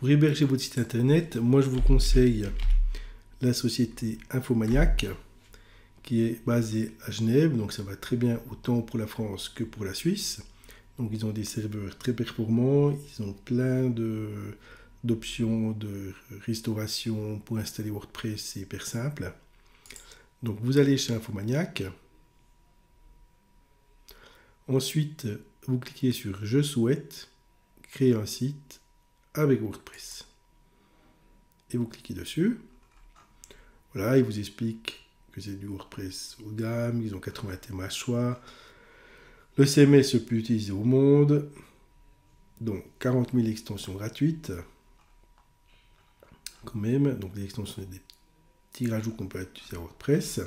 Pour héberger votre site internet, moi je vous conseille la société Infomaniac qui est basée à Genève, donc ça va très bien autant pour la France que pour la Suisse. Donc ils ont des serveurs très performants, ils ont plein d'options de restauration pour installer WordPress, c'est hyper simple. Donc vous allez chez Infomaniac. Ensuite, vous cliquez sur « Je souhaite créer un site avec WordPress ». Et vous cliquez dessus. Voilà, il vous explique que c'est du WordPress haut de gamme, ils ont 80 thèmes à choix. Le CMS le plus utilisé au monde. Donc 40 000 extensions gratuites. Quand même, donc les extensions, des petits rajouts qu'on peut utiliser à WordPress.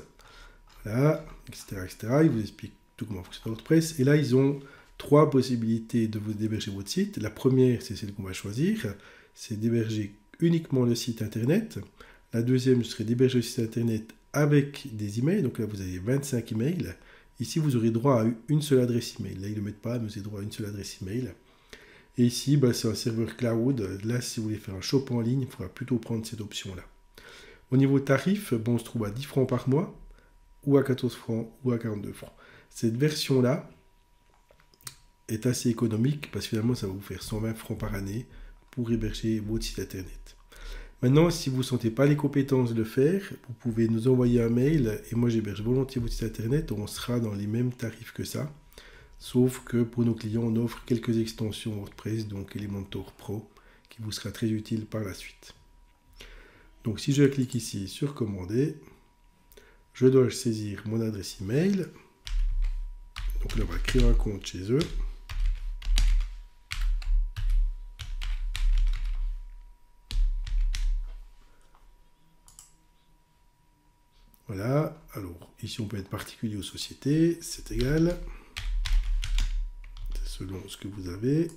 Voilà, etc., etc. Il vous explique tout comment fonctionne WordPress. Et là, ils ont 3 possibilités d'héberger votre site. La première, c'est celle qu'on va choisir. C'est d'héberger uniquement le site internet. La deuxième serait d'héberger le site internet avec des emails. Donc là, vous avez 25 emails. Ici, vous aurez droit à une seule adresse email. Là, ils ne le mettent pas, mais vous avez droit à une seule adresse email. Et ici, c'est un serveur cloud. Là, si vous voulez faire un shop en ligne, il faudra plutôt prendre cette option-là. Au niveau tarif, on se trouve à 10 francs par mois, ou à 14 francs, ou à 42 francs. Cette version-là est assez économique, parce que finalement, ça va vous faire 120 francs par année pour héberger votre site internet. Maintenant, si vous ne sentez pas les compétences de le faire, vous pouvez nous envoyer un mail, et moi j'héberge volontiers votre site internet, on sera dans les mêmes tarifs que ça. Sauf que pour nos clients, on offre quelques extensions WordPress, donc Elementor Pro, qui vous sera très utile par la suite. Donc si je clique ici sur commander, je dois saisir mon adresse email. Donc là, on va créer un compte chez eux. Voilà, alors ici on peut être particulier ou société, c'est égal. C'est selon ce que vous avez.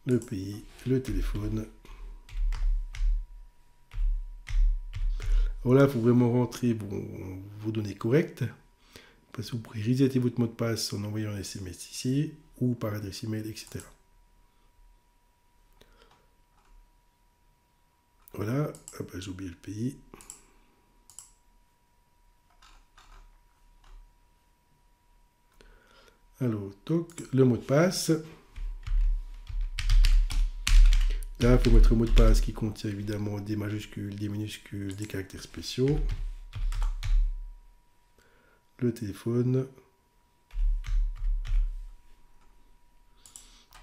Le pays, le téléphone. Alors là, il faut vraiment rentrer vos données correctes, parce que vous pourrez resetter votre mot de passe en envoyant un SMS ici, ou par adresse email, etc. Voilà, j'ai oublié le pays. Alors, donc, le mot de passe. Là, il faut mettre un mot de passe qui contient évidemment des majuscules, des minuscules, des caractères spéciaux. Le téléphone.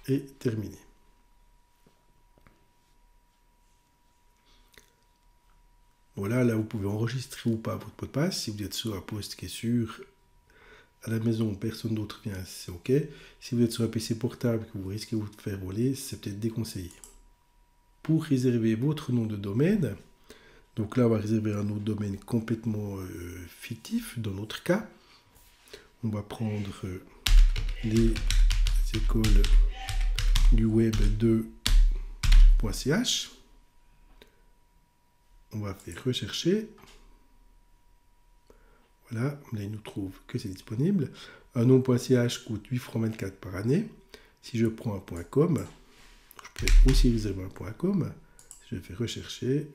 Et terminé. Voilà, là vous pouvez enregistrer ou pas votre mot de passe. Si vous êtes sur un poste qui est sûr, à la maison, personne d'autre vient, c'est OK. Si vous êtes sur un PC portable que vous risquez de vous faire voler, c'est peut-être déconseillé. Pour réserver votre nom de domaine, donc là on va réserver un nom de domaine complètement fictif. Dans notre cas, on va prendre les écoles du web 2.ch. On va faire rechercher. Voilà, là il nous trouve que c'est disponible. Un nom.ch coûte 8 francs 24 par année. Si je prends un .com, je peux aussi réserver un .com. Si je fais rechercher,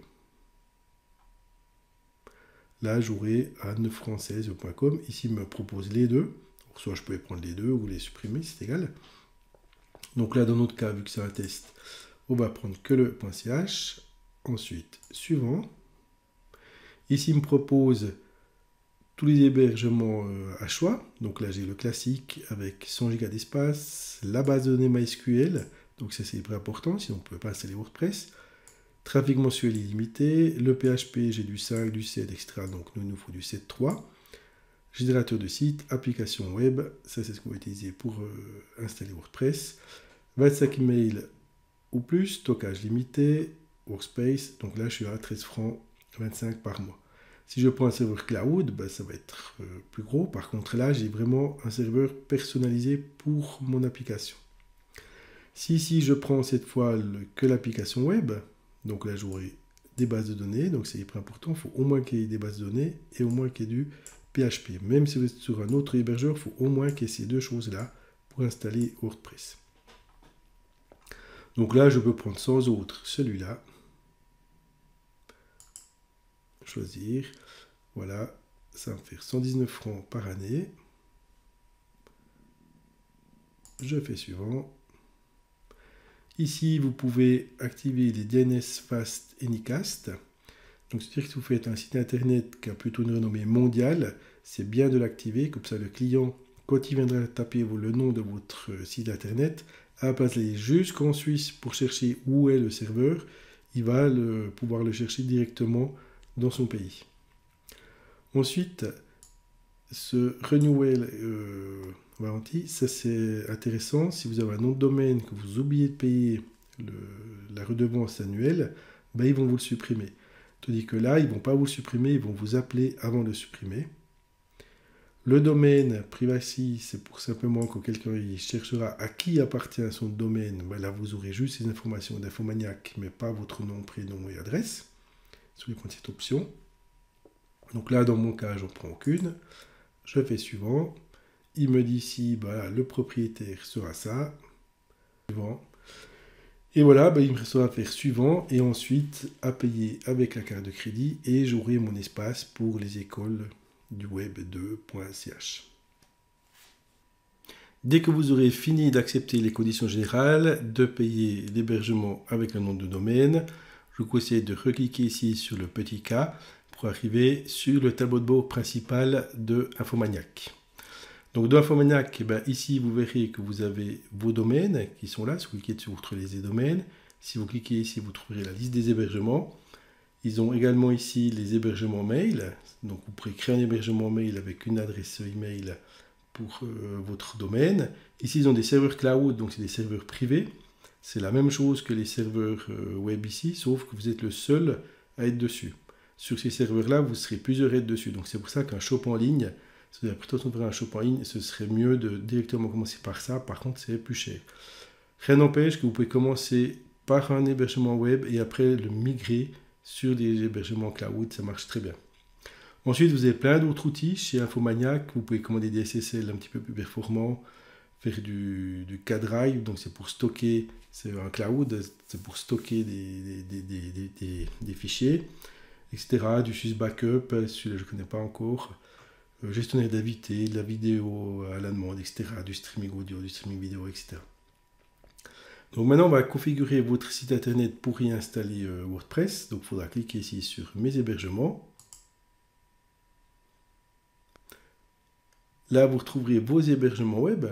là j'aurai à 9 francs 16 au .com. Ici il me propose les deux. Soit je peux prendre les deux ou les supprimer, c'est égal. Donc là dans notre cas, vu que c'est un test, on va prendre que le .ch. Ensuite, suivant. Ici, il me propose tous les hébergements à choix. Donc là, j'ai le classique avec 100 Go d'espace, la base de données MySQL. Donc ça, c'est hyper important, sinon on ne peut pas installer WordPress. Trafic mensuel illimité. Le PHP, j'ai du 5, du 7, etc. Donc nous, il nous faut du 7.3. Générateur de site, application web. Ça, c'est ce qu'on va utiliser pour installer WordPress. 25 emails ou plus, stockage limité. Workspace, donc là je suis à 13 francs 25 par mois. Si je prends un serveur cloud, ça va être plus gros. Par contre là j'ai vraiment un serveur personnalisé pour mon application. Si je prends cette fois que l'application web, donc là j'aurai des bases de données, donc c'est hyper important, il faut au moins qu'il y ait des bases de données et au moins qu'il y ait du PHP. Même si vous êtes sur un autre hébergeur, il faut au moins qu'il y ait ces deux choses là pour installer WordPress. Donc là, je peux prendre sans autre celui-là. Choisir. Voilà, ça va me faire 119 francs par année. Je fais suivant. Ici, vous pouvez activer les DNS Fast Anycast. Donc, c'est-à-dire que si vous faites un site internet qui a plutôt une renommée mondiale, c'est bien de l'activer. Comme ça, le client, quand il viendra taper le nom de votre site internet, à la place d'aller jusqu'en Suisse pour chercher où est le serveur, il va pouvoir le chercher directement dans son pays. Ensuite, ce renewal warranty, ça c'est intéressant. Si vous avez un nom de domaine que vous oubliez de payer la redevance annuelle, ben ils vont vous le supprimer. Tandis que là, ils ne vont pas vous le supprimer, ils vont vous appeler avant de le supprimer. Le domaine privacy, c'est pour simplement quand quelqu'un cherchera à qui appartient son domaine, ben là vous aurez juste ces informations d'Infomaniac, mais pas votre nom, prénom et adresse. Sur cette option. Donc là, dans mon cas, j'en prends aucune. Je fais suivant. Il me dit ici, voilà, le propriétaire sera ça. Suivant. Et voilà, il me restera à faire suivant et ensuite à payer avec la carte de crédit et j'aurai mon espace pour les écoles du web2.ch. Dès que vous aurez fini d'accepter les conditions générales, de payer l'hébergement avec le nom de domaine, je vous conseille de recliquer ici sur le petit K pour arriver sur le tableau de bord principal de Infomaniac. Donc dans Infomaniac, ici vous verrez que vous avez vos domaines qui sont là. Si vous cliquez dessus, vous retrouvez les domaines. Si vous cliquez ici, vous trouverez la liste des hébergements. Ils ont également ici les hébergements mail. Donc vous pourrez créer un hébergement mail avec une adresse email pour votre domaine. Ici, ils ont des serveurs cloud, donc c'est des serveurs privés. C'est la même chose que les serveurs web ici, sauf que vous êtes le seul à être dessus. Sur ces serveurs-là, vous serez plusieurs à être dessus. Donc c'est pour ça qu'un shop en ligne, si vous avez prétention de faire un shop en ligne, ce serait mieux de directement commencer par ça. Par contre, c'est plus cher. Rien n'empêche que vous pouvez commencer par un hébergement web et après le migrer sur des hébergements cloud. Ça marche très bien. Ensuite, vous avez plein d'autres outils chez Infomaniac. Vous pouvez commander des SSL un petit peu plus performants, faire du K-Drive, donc c'est pour stocker, c'est un cloud, c'est pour stocker des fichiers, etc. Du SysBackup, celui-là je ne connais pas encore. Gestionnaire d'invités, de la vidéo à la demande, etc. Du streaming audio, du streaming vidéo, etc. Donc maintenant, on va configurer votre site internet pour y installer WordPress. Donc il faudra cliquer ici sur Mes hébergements. Là, vous retrouverez vos hébergements web.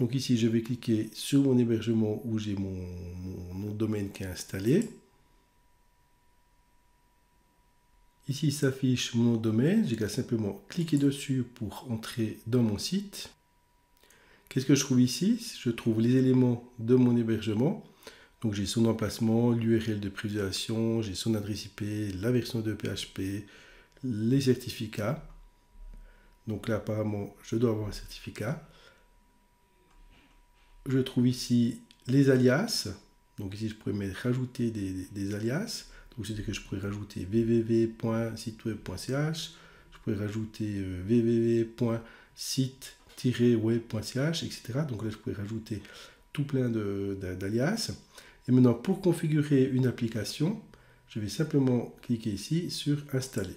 Donc ici, je vais cliquer sur mon hébergement où j'ai mon domaine qui est installé. Ici s'affiche mon domaine, j'ai qu'à simplement cliquer dessus pour entrer dans mon site. Qu'est-ce que je trouve ici? Je trouve les éléments de mon hébergement. Donc j'ai son emplacement, l'URL de priorisation, j'ai son adresse IP, la version de PHP, les certificats. Donc là apparemment je dois avoir un certificat. Je trouve ici les alias. Donc ici je pourrais rajouter des alias. Donc c'est-à-dire que je pourrais rajouter www.siteweb.ch, je pourrais rajouter www.site-web.ch, etc. Donc là je pourrais rajouter tout plein d'alias. Et maintenant pour configurer une application, je vais simplement cliquer ici sur installer.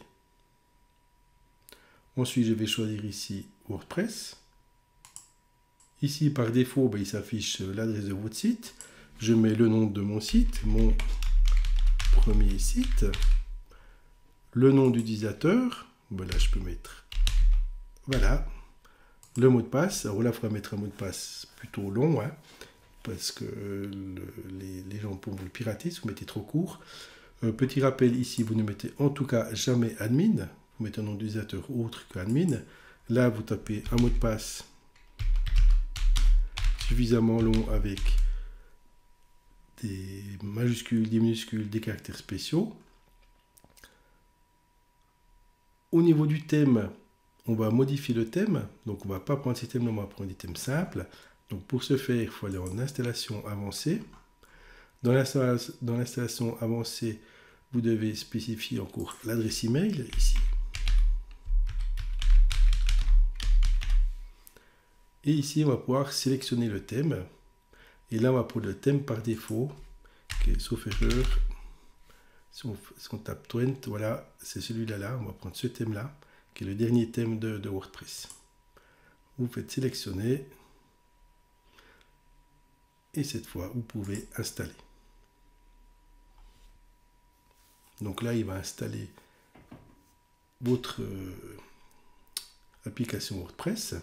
Ensuite je vais choisir ici WordPress. Ici par défaut il s'affiche l'adresse de votre site. Je mets le nom de mon site, mon premier site, le nom d'utilisateur, là je peux mettre, voilà, le mot de passe. Alors là il faudra mettre un mot de passe plutôt long, parce que les gens pourront vous le pirater si vous mettez trop court. Petit rappel ici, vous ne mettez en tout cas jamais admin, vous mettez un nom d'utilisateur autre que admin. Là vous tapez un mot de passe suffisamment long avec des majuscules, des minuscules, des caractères spéciaux. Au niveau du thème, on va modifier le thème. Donc on ne va pas prendre ces thèmes-là, on va prendre des thèmes simples. Donc pour ce faire, il faut aller en installation avancée. Dans l'installation avancée, vous devez spécifier encore l'adresse email ici. Et ici, on va pouvoir sélectionner le thème. Et là, on va prendre le thème par défaut, qui est, sauf erreur, si on tape 20, voilà, c'est celui-là, là. On va prendre ce thème-là, qui est le dernier thème de WordPress. Vous faites sélectionner, et cette fois, vous pouvez installer. Donc là, il va installer votre application WordPress.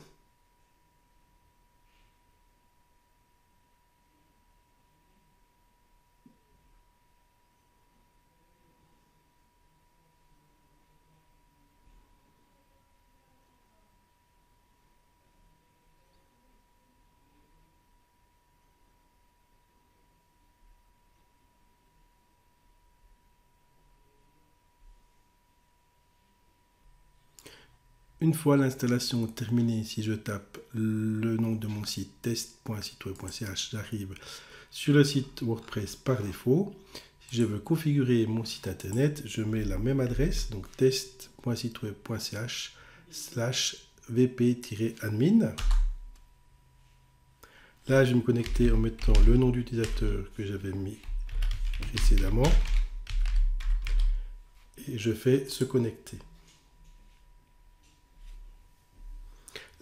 Une fois l'installation terminée, si je tape le nom de mon site test.siteweb.ch, j'arrive sur le site WordPress par défaut. Si je veux configurer mon site internet, je mets la même adresse, donc test.siteweb.ch/vp-admin. Là, je vais me connecter en mettant le nom d'utilisateur que j'avais mis précédemment. Et je fais se connecter.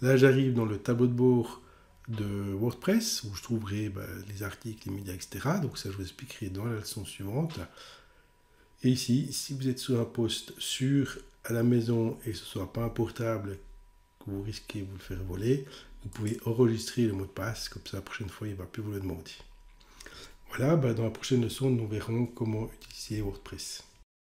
Là, j'arrive dans le tableau de bord de WordPress, où je trouverai les articles, les médias, etc. Donc ça, je vous expliquerai dans la leçon suivante. Et ici, si vous êtes sur un poste sûr à la maison et que ce ne soit pas un portable que vous risquez de vous le faire voler, vous pouvez enregistrer le mot de passe, comme ça la prochaine fois, il ne va plus vous le demander. Voilà, dans la prochaine leçon, nous verrons comment utiliser WordPress.